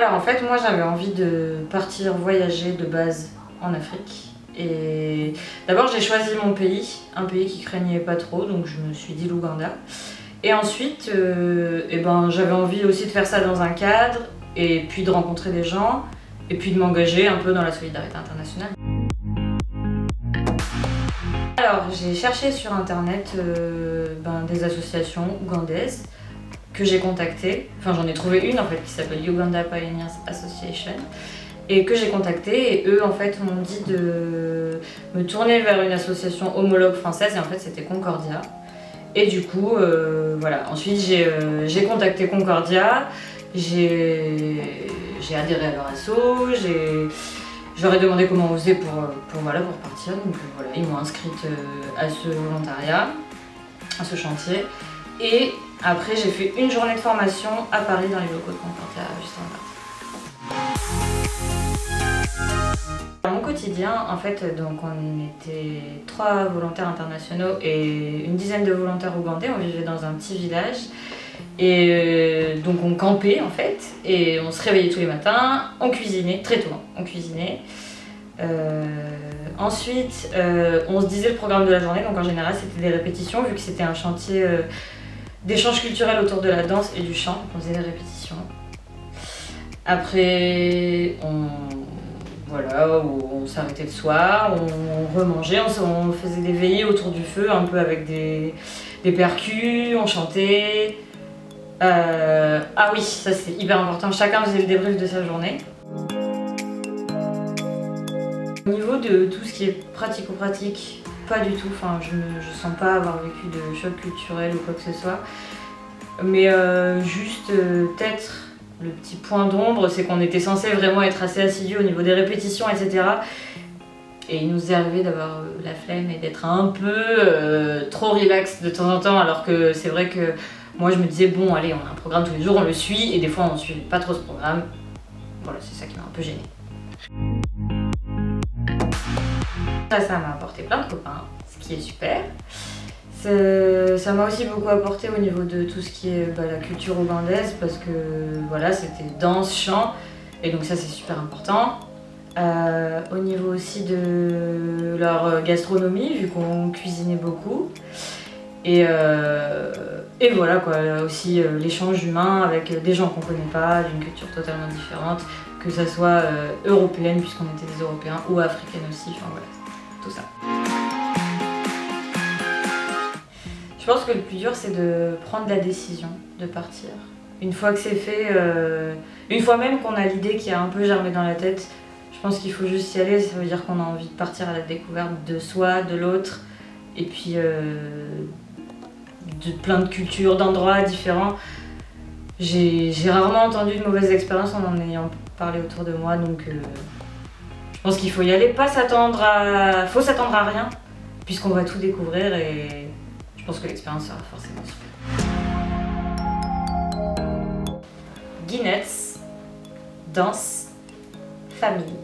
Alors en fait, moi j'avais envie de partir voyager de base en Afrique. Et d'abord j'ai choisi mon pays, un pays qui craignait pas trop, donc je me suis dit l'Ouganda. Et ensuite, j'avais envie aussi de faire ça dans un cadre, et puis de rencontrer des gens, et puis de m'engager un peu dans la solidarité internationale. Alors j'ai cherché sur internet des associations ougandaises que j'ai contactées. Enfin j'en ai trouvé une en fait qui s'appelle Uganda Pioneers Association. Et que j'ai contacté et eux en fait m'ont dit de me tourner vers une association homologue française et en fait c'était Concordia. Et du coup voilà, ensuite j'ai contacté Concordia, j'ai adhéré à leur asso, je leur ai demandé comment on faisait pour partir, donc voilà, ils m'ont inscrite à ce volontariat, à ce chantier. Et après j'ai fait une journée de formation à Paris dans les locaux de Concordia juste avant de partir. Mon quotidien, en fait, donc on était 3 volontaires internationaux et une dizaine de volontaires ougandais. On vivait dans un petit village et donc on campait en fait et on se réveillait tous les matins, on cuisinait très tôt, on cuisinait. Ensuite, on se disait le programme de la journée, donc en général c'était des répétitions vu que c'était un chantier d'échange culturel autour de la danse et du chant, donc on faisait des répétitions. Après, on s'arrêtait le soir, on remangeait, on faisait des veillées autour du feu, un peu avec des percus, on chantait. Ah oui, ça c'est hyper important, chacun faisait le débrief de sa journée. Au niveau de tout ce qui est pratico-pratique, pas du tout, enfin je sens pas avoir vécu de choc culturel ou quoi que ce soit. Mais juste peut-être le petit point d'ombre, c'est qu'on était censé vraiment être assez assidus au niveau des répétitions, etc. Et il nous est arrivé d'avoir la flemme et d'être un peu trop relax de temps en temps, alors que c'est vrai que moi je me disais bon allez, on a un programme tous les jours, on le suit, et des fois on ne suit pas trop ce programme. Voilà, c'est ça qui m'a un peu gênée. Ça m'a apporté plein de copains, ce qui est super. Ça m'a aussi beaucoup apporté au niveau de tout ce qui est la culture ougandaise parce que voilà, c'était danse, chant et donc ça c'est super important. Au niveau aussi de leur gastronomie vu qu'on cuisinait beaucoup et voilà quoi, aussi l'échange humain avec des gens qu'on connaît pas, d'une culture totalement différente, que ça soit européenne puisqu'on était des Européens ou africaine aussi, enfin voilà, tout ça. Je pense que le plus dur c'est de prendre la décision de partir. Une fois que c'est fait, une fois même qu'on a l'idée qui a un peu germé dans la tête, je pense qu'il faut juste y aller, ça veut dire qu'on a envie de partir à la découverte de soi, de l'autre, et puis de plein de cultures, d'endroits différents. J'ai rarement entendu de mauvaises expériences en ayant parlé autour de moi, donc je pense qu'il faut y aller, faut s'attendre à rien, puisqu'on va tout découvrir et je pense que l'expérience sera forcément super. Guinness, danse, famille.